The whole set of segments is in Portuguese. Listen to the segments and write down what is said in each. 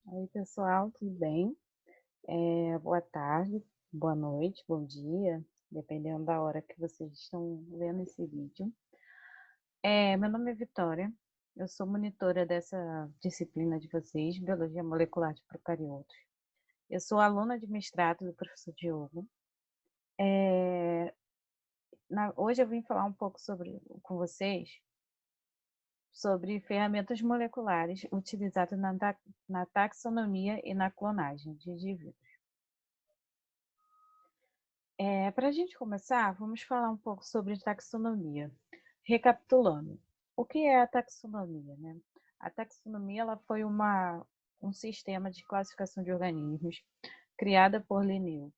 Oi, pessoal, tudo bem? Boa tarde, boa noite, bom dia, dependendo da hora que vocês estão vendo esse vídeo. Meu nome é Vitória, eu sou monitora dessa disciplina de vocês, Biologia Molecular de Procariotos. Eu sou aluna de mestrado do professor Diogo. É, Hoje eu vim falar um pouco com vocês sobre ferramentas moleculares utilizadas na taxonomia e na clonagem de indivíduos. Para a gente começar, vamos falar um pouco sobre taxonomia. Recapitulando, o que é a taxonomia, né? A taxonomia ela foi um sistema de classificação de organismos criada por Linneu.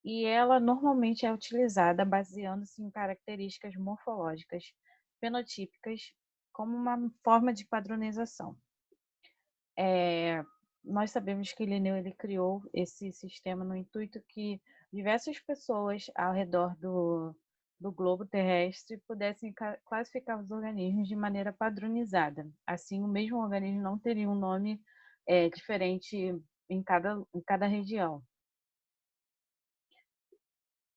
E ela normalmente é utilizada baseando-se em características morfológicas, fenotípicas, como uma forma de padronização. Nós sabemos que Linneu ele criou esse sistema no intuito que diversas pessoas ao redor do globo terrestre pudessem classificar os organismos de maneira padronizada. Assim, o mesmo organismo não teria um nome diferente em cada região.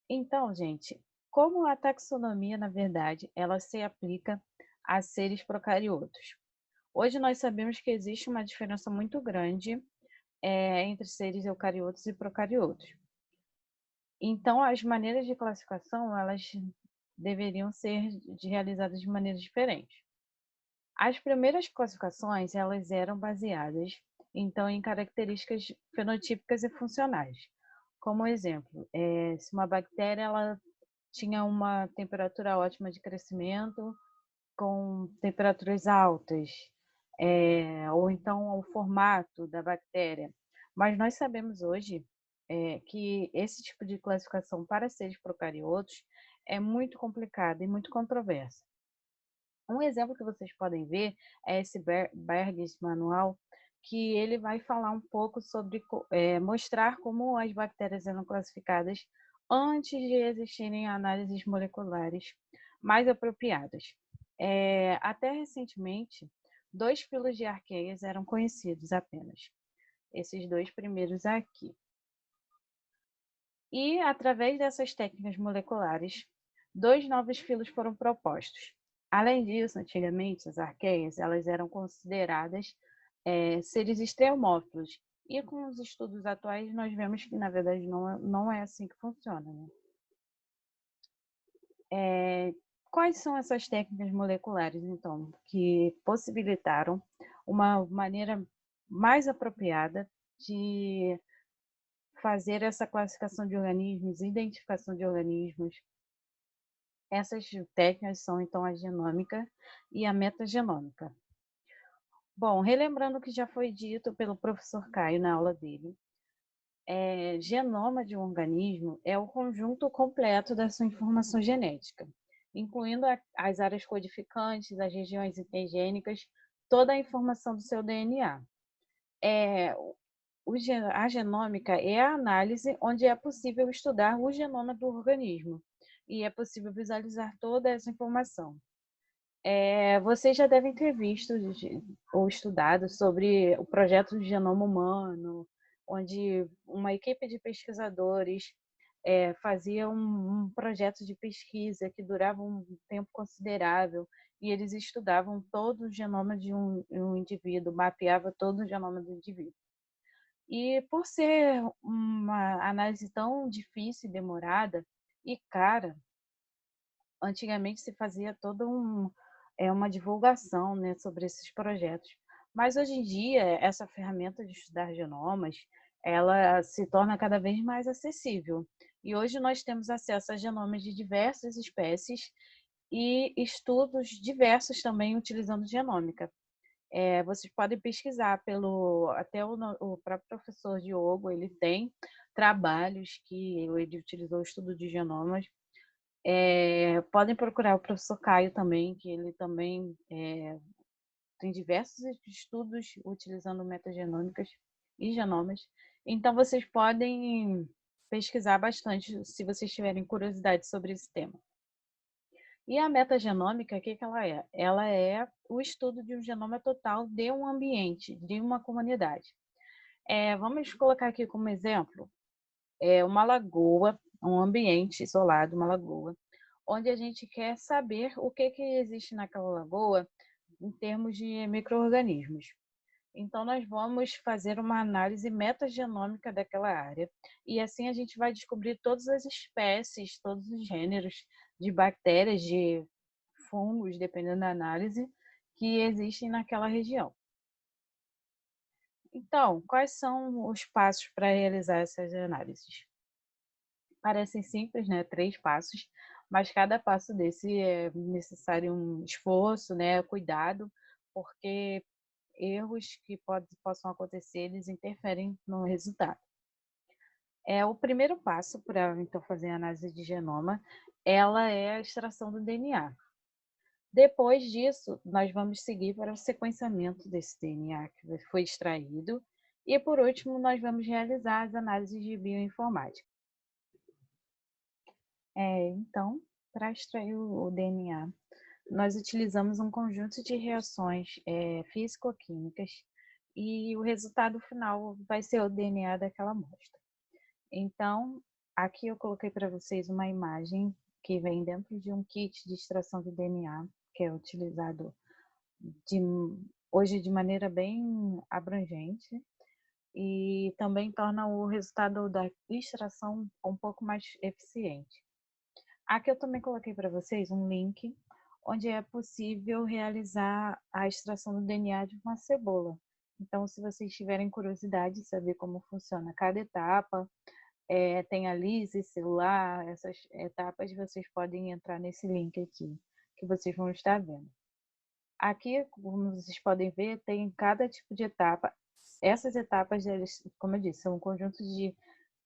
Então, gente, como a taxonomia, na verdade, ela se aplica a seres procariotos? Hoje nós sabemos que existe uma diferença muito grande entre seres eucariotos e procariotos. Então, as maneiras de classificação, elas deveriam ser realizadas de maneiras diferentes. As primeiras classificações, elas eram baseadas, então, em características fenotípicas e funcionais. Como exemplo, se uma bactéria ela tinha uma temperatura ótima de crescimento, com temperaturas altas, ou então o formato da bactéria. Mas nós sabemos hoje que esse tipo de classificação para seres procariotos é muito complicado e muito controverso. Um exemplo que vocês podem ver é esse Berges Manual, que ele vai falar um pouco sobre mostrar como as bactérias eram classificadas antes de existirem análises moleculares mais apropriadas. Até recentemente, 2 filos de arqueias eram conhecidos apenas, esses 2 primeiros aqui. E, através dessas técnicas moleculares, 2 novos filos foram propostos. Além disso, antigamente, as arqueias elas eram consideradas seres extremófilos. E com os estudos atuais, nós vemos que, na verdade, não é assim que funciona. Né? Quais são essas técnicas moleculares, então, que possibilitaram uma maneira mais apropriada de fazer essa classificação de organismos, identificação de organismos? Essas técnicas são, então, a genômica e a metagenômica. Bom, relembrando o que já foi dito pelo professor Caio na aula dele, genoma de um organismo é o conjunto completo da sua informação genética, incluindo as áreas codificantes, as regiões intergênicas, toda a informação do seu DNA. É, a genômica é a análise onde é possível estudar o genoma do organismo e é possível visualizar toda essa informação. Vocês já devem ter visto ou estudado sobre o projeto do genoma humano, onde uma equipe de pesquisadores fazia um projeto de pesquisa que durava um tempo considerável e eles estudavam todo o genoma de um indivíduo, mapeava todo o genoma do indivíduo. E por ser uma análise tão difícil e demorada e cara, antigamente se fazia toda uma divulgação, né, sobre esses projetos. Mas hoje em dia, essa ferramenta de estudar genomas, ela se torna cada vez mais acessível. E hoje nós temos acesso a genomas de diversas espécies e estudos diversos também utilizando genômica. Vocês podem pesquisar até o próprio professor Diogo, ele tem trabalhos que ele utilizou o estudo de genomas. Podem procurar o professor Caio também, que ele também tem diversos estudos utilizando metagenômicas e genomas. Então, vocês podem pesquisar bastante se vocês tiverem curiosidade sobre esse tema. E a metagenômica, o que ela é? Ela é o estudo de um genoma total de um ambiente, de uma comunidade. Vamos colocar aqui como exemplo, uma lagoa, um ambiente isolado, uma lagoa, onde a gente quer saber o que existe naquela lagoa em termos de micro-organismos. Então, nós vamos fazer uma análise metagenômica daquela área e assim a gente vai descobrir todas as espécies, todos os gêneros de bactérias, de fungos, dependendo da análise, que existem naquela região. Então, quais são os passos para realizar essas análises? Parecem simples, né? 3 passos, mas cada passo desse é necessário um esforço, né? Cuidado, porque erros que possam acontecer, eles interferem no resultado. O primeiro passo para então fazer a análise de genoma, ela é a extração do DNA. Depois disso, nós vamos seguir para o sequenciamento desse DNA que foi extraído e, por último, nós vamos realizar as análises de bioinformática. Então, para extrair o DNA, nós utilizamos um conjunto de reações físico-químicas e o resultado final vai ser o DNA daquela amostra. Então, aqui eu coloquei para vocês uma imagem que vem dentro de um kit de extração de DNA, que é utilizado hoje de maneira bem abrangente e também torna o resultado da extração um pouco mais eficiente. Aqui eu também coloquei para vocês um link onde é possível realizar a extração do DNA de uma cebola. Então, se vocês tiverem curiosidade de saber como funciona cada etapa, tem a lise celular, essas etapas, vocês podem entrar nesse link aqui, que vocês vão estar vendo. Aqui, como vocês podem ver, tem cada tipo de etapa. Essas etapas, eles, como eu disse, são um conjunto de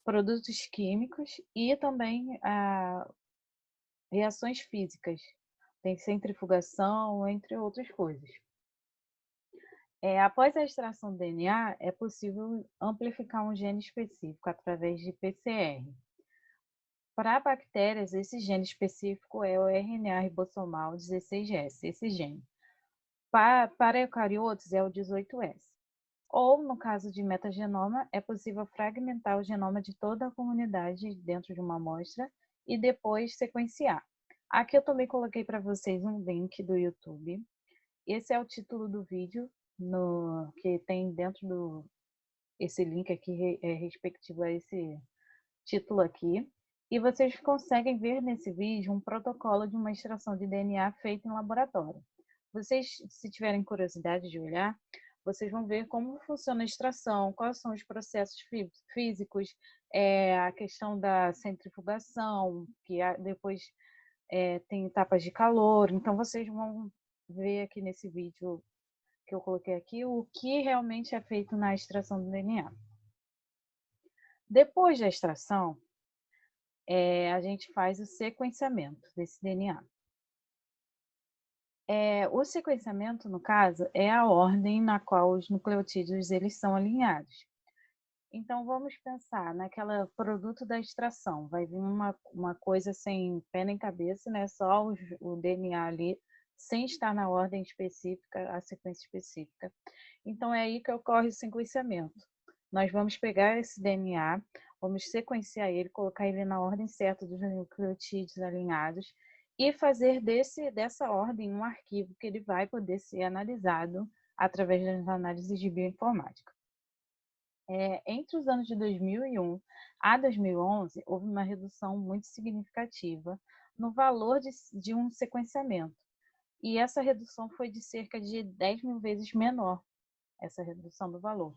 produtos químicos e também reações físicas. Tem centrifugação, entre outras coisas. Após a extração do DNA, é possível amplificar um gene específico através de PCR. Para bactérias, esse gene específico é o RNA ribossomal 16S, esse gene. Para eucariotos, é o 18S. Ou, no caso de metagenoma, é possível fragmentar o genoma de toda a comunidade dentro de uma amostra e depois sequenciar. Aqui eu também coloquei para vocês um link do YouTube. Esse é o título do vídeo que tem dentro esse link aqui respectivo a esse título aqui. E vocês conseguem ver nesse vídeo um protocolo de uma extração de DNA feita em laboratório. Vocês, se tiverem curiosidade de olhar, vocês vão ver como funciona a extração, quais são os processos físicos, a questão da centrifugação, que depois tem etapas de calor. Então, vocês vão ver aqui nesse vídeo que eu coloquei aqui o que realmente é feito na extração do DNA. Depois da extração, a gente faz o sequenciamento desse DNA. O sequenciamento, no caso, é a ordem na qual os nucleotídeos eles são alinhados. Então, vamos pensar naquela produto da extração. Vai vir uma coisa sem pé nem cabeça, né? Só o DNA ali, sem estar na ordem específica, a sequência específica. Então, é aí que ocorre o sequenciamento. Nós vamos pegar esse DNA, vamos sequenciar ele, colocar ele na ordem certa dos nucleotídeos alinhados e fazer dessa ordem um arquivo que ele vai poder ser analisado através das análises de bioinformática. Entre os anos de 2001 a 2011, houve uma redução muito significativa no valor de um sequenciamento. E essa redução foi de cerca de 10 mil vezes menor, essa redução do valor.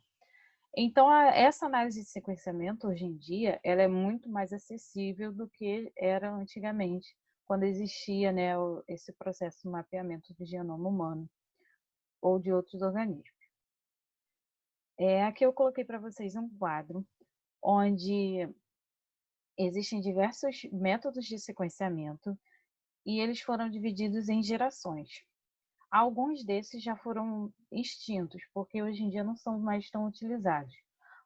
Então, essa análise de sequenciamento, hoje em dia, ela é muito mais acessível do que era antigamente, quando existia, né, esse processo de mapeamento do genoma humano ou de outros organismos. Aqui eu coloquei para vocês um quadro onde existem diversos métodos de sequenciamento e eles foram divididos em gerações. Alguns desses já foram extintos, porque hoje em dia não são mais tão utilizados,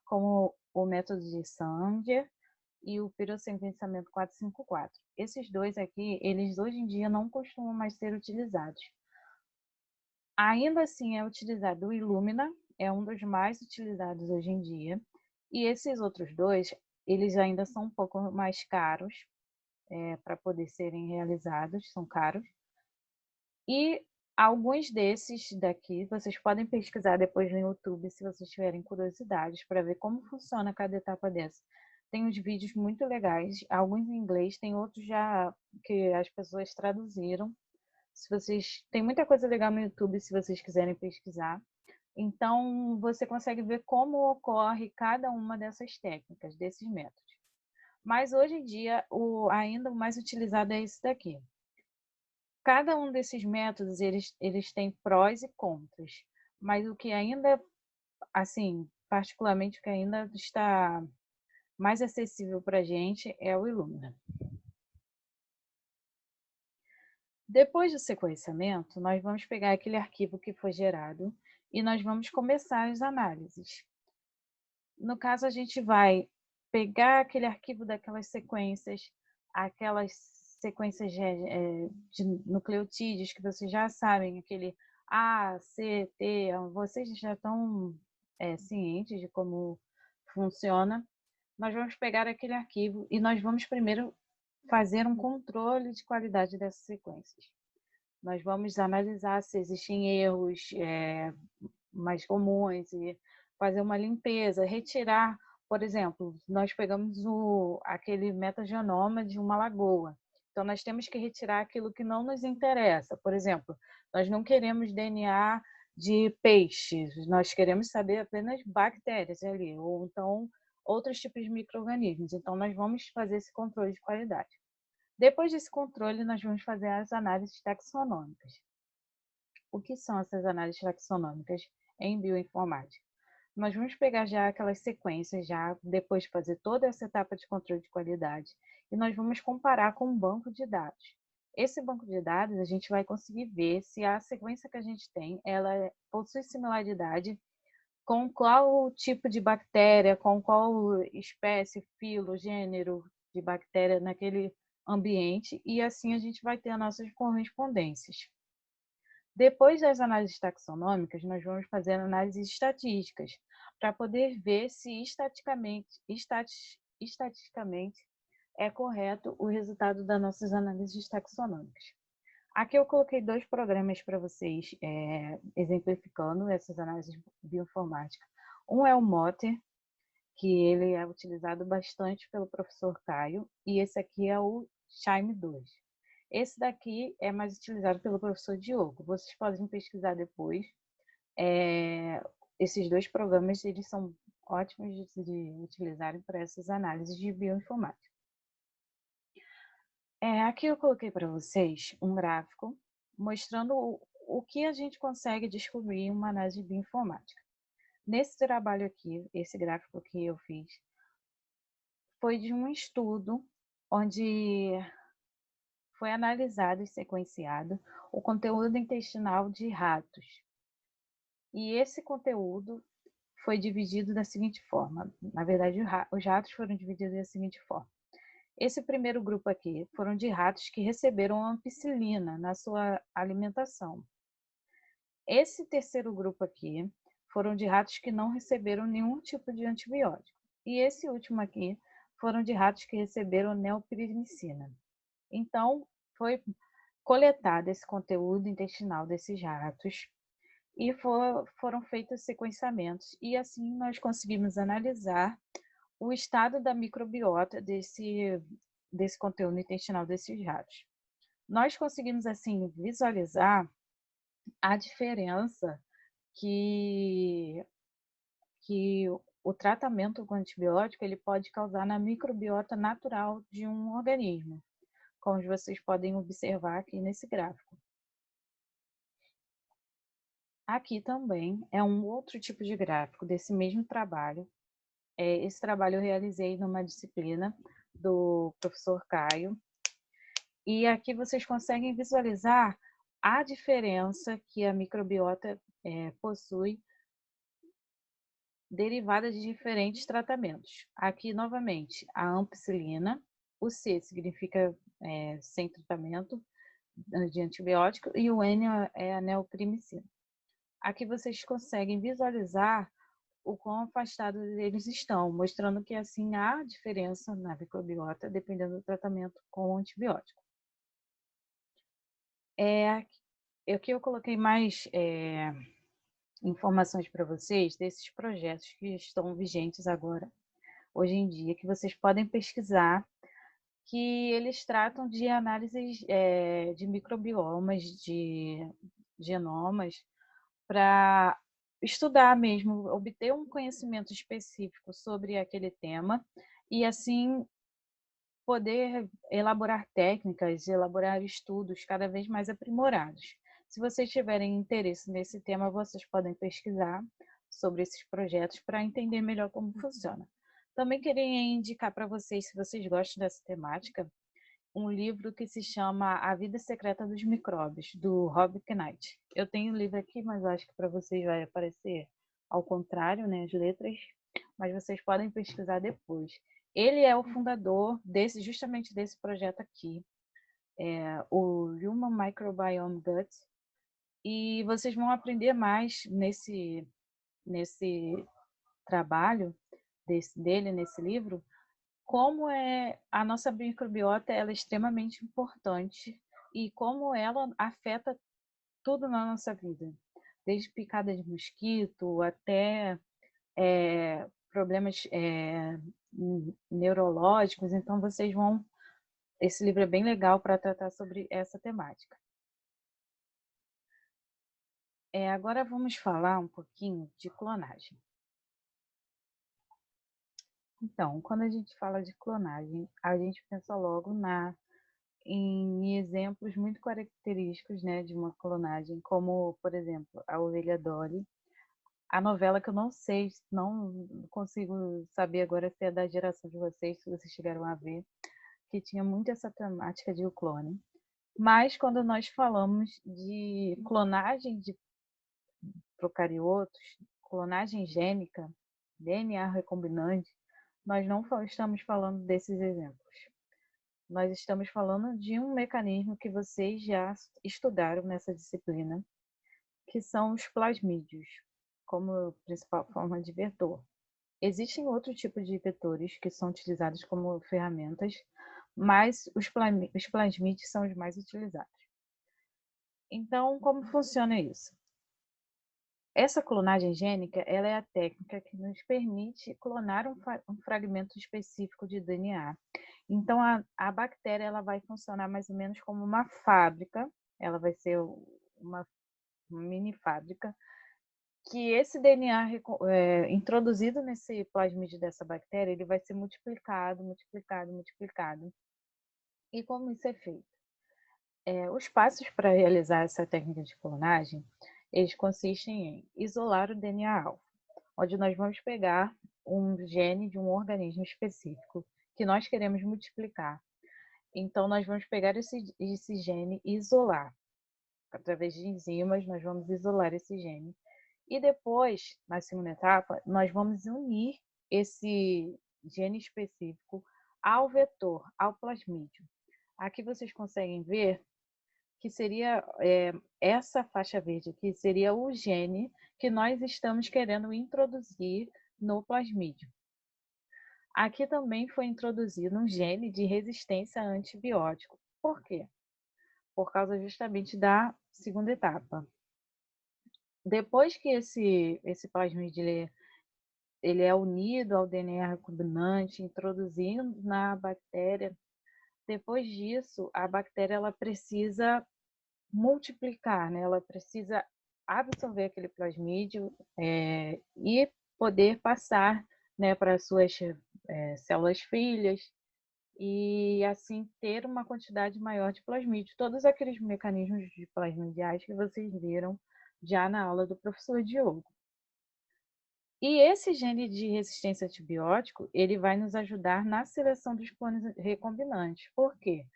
como o método de Sanger e o pirossequenciamento 454. Esses dois aqui, eles hoje em dia não costumam mais ser utilizados. Ainda assim é utilizado o Illumina é um dos mais utilizados hoje em dia. E esses outros dois, eles ainda são um pouco mais caros, para poder serem realizados, são caros. E alguns desses daqui, vocês podem pesquisar depois no YouTube, se vocês tiverem curiosidades, para ver como funciona cada etapa dessa. Tem uns vídeos muito legais, alguns em inglês, tem outros já que as pessoas traduziram. Se vocês, tem muita coisa legal no YouTube se vocês quiserem pesquisar. Então, você consegue ver como ocorre cada uma dessas técnicas, desses métodos. Mas hoje em dia, ainda o mais utilizado é esse daqui. Cada um desses métodos, eles têm prós e contras, mas o que ainda, assim, particularmente o que ainda está mais acessível para a gente é o Illumina. Depois do sequenciamento, nós vamos pegar aquele arquivo que foi gerado e nós vamos começar as análises. No caso, a gente vai pegar aquele arquivo daquelas aquelas sequências de nucleotídeos que vocês já sabem, aquele A, C, T, vocês já estão cientes de como funciona. Nós vamos pegar aquele arquivo e nós vamos primeiro fazer um controle de qualidade dessas sequências. Nós vamos analisar se existem erros mais comuns e fazer uma limpeza, retirar, por exemplo, nós pegamos aquele metagenoma de uma lagoa. Então, nós temos que retirar aquilo que não nos interessa. Por exemplo, nós não queremos DNA de peixes, nós queremos saber apenas bactérias ali, ou então outros tipos de micro-organismos. Então, nós vamos fazer esse controle de qualidade. Depois desse controle, nós vamos fazer as análises taxonômicas. O que são essas análises taxonômicas em bioinformática? Nós vamos pegar já aquelas sequências, já depois de fazer toda essa etapa de controle de qualidade, e nós vamos comparar com um banco de dados. Esse banco de dados, a gente vai conseguir ver se a sequência que a gente tem, ela possui similaridade com qual tipo de bactéria, com qual espécie, filo, gênero de bactéria naquele ambiente, e assim a gente vai ter as nossas correspondências. Depois das análises taxonômicas, nós vamos fazer análises estatísticas, para poder ver se estatisticamente é correto o resultado das nossas análises taxonômicas. Aqui eu coloquei dois programas para vocês, exemplificando essas análises bioinformáticas. Um é o Motter, que ele é utilizado bastante pelo professor Caio, e esse aqui é o Shime 2. Esse daqui é mais utilizado pelo professor Diogo. Vocês podem pesquisar depois. Esses dois programas, eles são ótimos de utilizarem para essas análises de bioinformática. Aqui eu coloquei para vocês um gráfico mostrando o que a gente consegue descobrir em uma análise de bioinformática. Nesse trabalho aqui, esse gráfico que eu fiz, foi de um estudo onde foi analisado e sequenciado o conteúdo intestinal de ratos. E esse conteúdo foi dividido da seguinte forma. Na verdade, os ratos foram divididos da seguinte forma. Esse primeiro grupo aqui foram de ratos que receberam ampicilina na sua alimentação. Esse terceiro grupo aqui foram de ratos que não receberam nenhum tipo de antibiótico. E esse último aqui foram de ratos que receberam neoprimicina. Então, foi coletado esse conteúdo intestinal desses ratos e foram feitos sequenciamentos. E assim nós conseguimos analisar o estado da microbiota desse conteúdo intestinal desses ratos. Nós conseguimos, assim, visualizar a diferença que o tratamento com antibiótico ele pode causar na microbiota natural de um organismo, como vocês podem observar aqui nesse gráfico. Aqui também é um outro tipo de gráfico desse mesmo trabalho. Esse trabalho eu realizei numa disciplina do professor Caio. E aqui vocês conseguem visualizar a diferença que a microbiota possui derivada de diferentes tratamentos. Aqui, novamente, a ampicilina, o C significa sem tratamento de antibiótico e o N é a neoprimicina. Aqui vocês conseguem visualizar o quão afastados eles estão, mostrando que assim há diferença na microbiota dependendo do tratamento com o antibiótico. Aqui eu coloquei mais informações para vocês desses projetos que estão vigentes agora, hoje em dia, que vocês podem pesquisar, que eles tratam de análises de microbiomas, de genomas, para estudar mesmo, obter um conhecimento específico sobre aquele tema e assim poder elaborar técnicas, elaborar estudos cada vez mais aprimorados. Se vocês tiverem interesse nesse tema, vocês podem pesquisar sobre esses projetos para entender melhor como funciona. Também queria indicar para vocês, se vocês gostam dessa temática, um livro que se chama A Vida Secreta dos Micróbios, do Rob Knight. Eu tenho o livro aqui, mas acho que para vocês vai aparecer ao contrário, né, as letras, mas vocês podem pesquisar depois. Ele é o fundador justamente desse projeto aqui, o Human Microbiome Gut, e vocês vão aprender mais nesse trabalho dele, nesse livro, como a nossa microbiota ela é extremamente importante e como ela afeta tudo na nossa vida, desde picada de mosquito até problemas neurológicos. Então esse livro é bem legal para tratar sobre essa temática. Agora vamos falar um pouquinho de clonagem. Então, quando a gente fala de clonagem, a gente pensa logo em exemplos muito característicos, né, de uma clonagem, como, por exemplo, a ovelha Dolly. A novela que eu não sei, não consigo saber agora se é da geração de vocês, se vocês chegaram a ver, que tinha muito essa temática de o clone. Mas quando nós falamos de clonagem de procariotos, clonagem gênica, DNA recombinante, nós não estamos falando desses exemplos. Nós estamos falando de um mecanismo que vocês já estudaram nessa disciplina, que são os plasmídios, como principal forma de vetor. Existem outros tipos de vetores que são utilizados como ferramentas, mas os plasmídios são os mais utilizados. Então, como funciona isso? Essa clonagem gênica ela é a técnica que nos permite clonar um fragmento específico de DNA. Então, a bactéria ela vai funcionar mais ou menos como uma fábrica, ela vai ser uma mini fábrica, que esse DNA introduzido nesse plasmídio dessa bactéria, ele vai ser multiplicado, multiplicado, multiplicado. E como isso é feito? Os passos para realizar essa técnica de clonagem, eles consistem em isolar o DNA-alvo, onde nós vamos pegar um gene de um organismo específico que nós queremos multiplicar. Então, nós vamos pegar esse gene e isolar. Através de enzimas, nós vamos isolar esse gene. E depois, na segunda etapa, nós vamos unir esse gene específico ao vetor, ao plasmídio. Aqui vocês conseguem ver que seria essa faixa verde aqui, seria o gene que nós estamos querendo introduzir no plasmídio. Aqui também foi introduzido um gene de resistência a antibiótico. Por quê? Por causa justamente da segunda etapa. Depois que esse plasmídio ele é unido ao DNA recombinante, introduzindo na bactéria, depois disso, a bactéria ela precisa multiplicar, né? Ela precisa absorver aquele plasmídio e poder passar, né, para as suas células filhas e assim ter uma quantidade maior de plasmídio. Todos aqueles mecanismos de plasmidiais que vocês viram já na aula do professor Diogo. E esse gene de resistência a antibiótico, ele vai nos ajudar na seleção dos clones recombinantes. Por quê?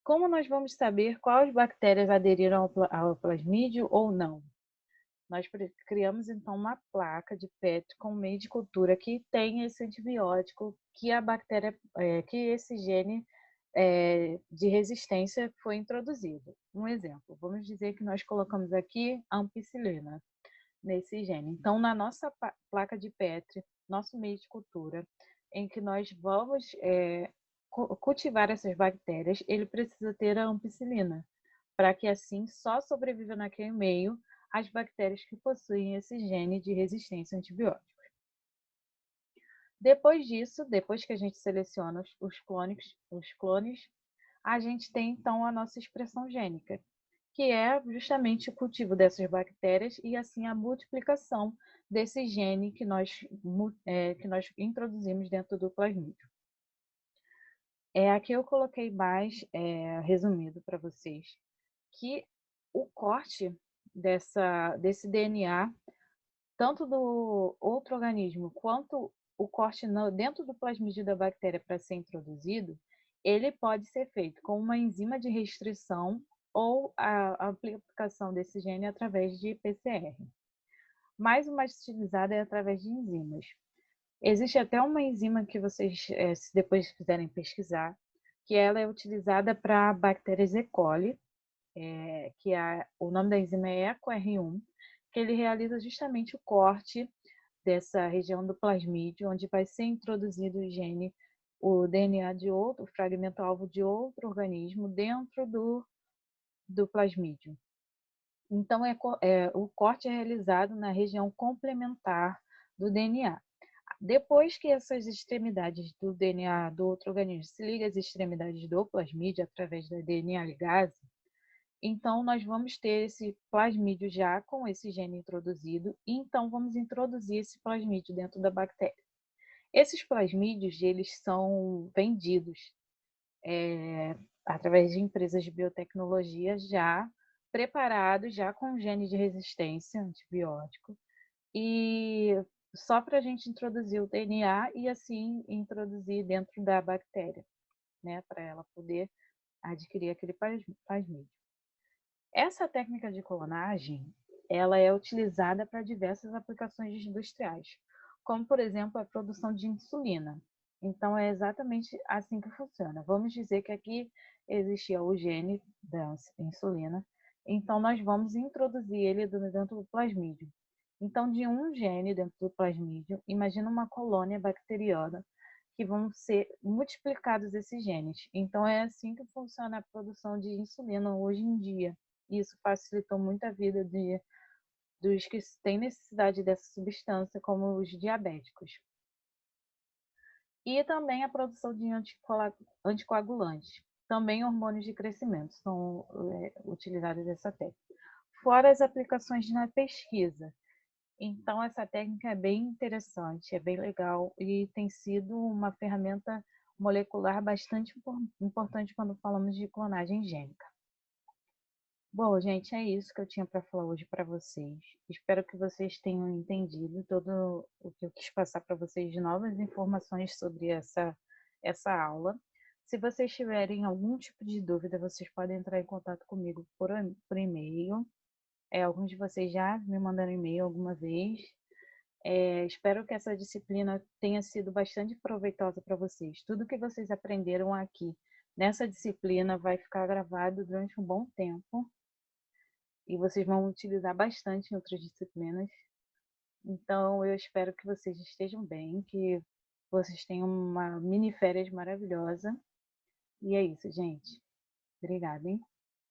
Como nós vamos saber quais bactérias aderiram ao plasmídio ou não? Nós criamos, então, uma placa de PET com meio de cultura que tem esse antibiótico que a bactéria, que esse gene de resistência foi introduzido. Um exemplo, vamos dizer que nós colocamos aqui a ampicilina nesse gene. Então, na nossa placa de Petri, nosso meio de cultura, em que nós vamos cultivar essas bactérias, ele precisa ter a ampicilina, para que assim só sobreviva naquele meio as bactérias que possuem esse gene de resistência a antibióticos. Depois disso, depois que a gente seleciona os clones, a gente tem então a nossa expressão gênica, que é justamente o cultivo dessas bactérias e assim a multiplicação desse gene que nós introduzimos dentro do plasmídio. Aqui eu coloquei mais resumido para vocês que o corte desse DNA, tanto do outro organismo quanto o corte dentro do plasmídio da bactéria para ser introduzido, ele pode ser feito com uma enzima de restrição ou a aplicação desse gene através de PCR. Mas o mais utilizado é através de enzimas. Existe até uma enzima que vocês, se depois quiserem pesquisar, que ela é utilizada para bactérias E. coli, o nome da enzima é EcoR1, que ele realiza justamente o corte dessa região do plasmídio, onde vai ser introduzido o DNA de outro, o fragmento alvo de outro organismo dentro do plasmídio. Então, o corte é realizado na região complementar do DNA. Depois que essas extremidades do DNA do outro organismo se ligam às extremidades do plasmídio através da DNA ligase, então nós vamos ter esse plasmídio já com esse gene introduzido, e então vamos introduzir esse plasmídio dentro da bactéria. Esses plasmídios, eles são vendidos através de empresas de biotecnologia já preparados, já com gene de resistência a antibiótico, e só para a gente introduzir o DNA e assim introduzir dentro da bactéria, né, para ela poder adquirir aquele plasmídio. Essa técnica de clonagem, ela é utilizada para diversas aplicações industriais, como por exemplo a produção de insulina. Então é exatamente assim que funciona. Vamos dizer que aqui existia o gene da insulina, então nós vamos introduzir ele dentro do plasmídio. Então, de um gene dentro do plasmídio, imagina uma colônia bacteriana que vão ser multiplicados esses genes. Então, é assim que funciona a produção de insulina hoje em dia. Isso facilitou muito a vida dos que têm necessidade dessa substância, como os diabéticos. E também a produção de anticoagulantes. Também hormônios de crescimento são utilizados nessa técnica. Fora as aplicações na pesquisa. Então, essa técnica é bem interessante, é bem legal e tem sido uma ferramenta molecular bastante importante quando falamos de clonagem gênica. Bom, gente, é isso que eu tinha para falar hoje para vocês. Espero que vocês tenham entendido todo o que eu quis passar para vocês de novas informações sobre essa aula. Se vocês tiverem algum tipo de dúvida, vocês podem entrar em contato comigo por e-mail. Alguns de vocês já me mandaram e-mail alguma vez. Espero que essa disciplina tenha sido bastante proveitosa para vocês. Tudo que vocês aprenderam aqui nessa disciplina vai ficar gravado durante um bom tempo e vocês vão utilizar bastante em outras disciplinas. Então, eu espero que vocês estejam bem, que vocês tenham uma mini férias maravilhosa. E é isso, gente. Obrigada, hein?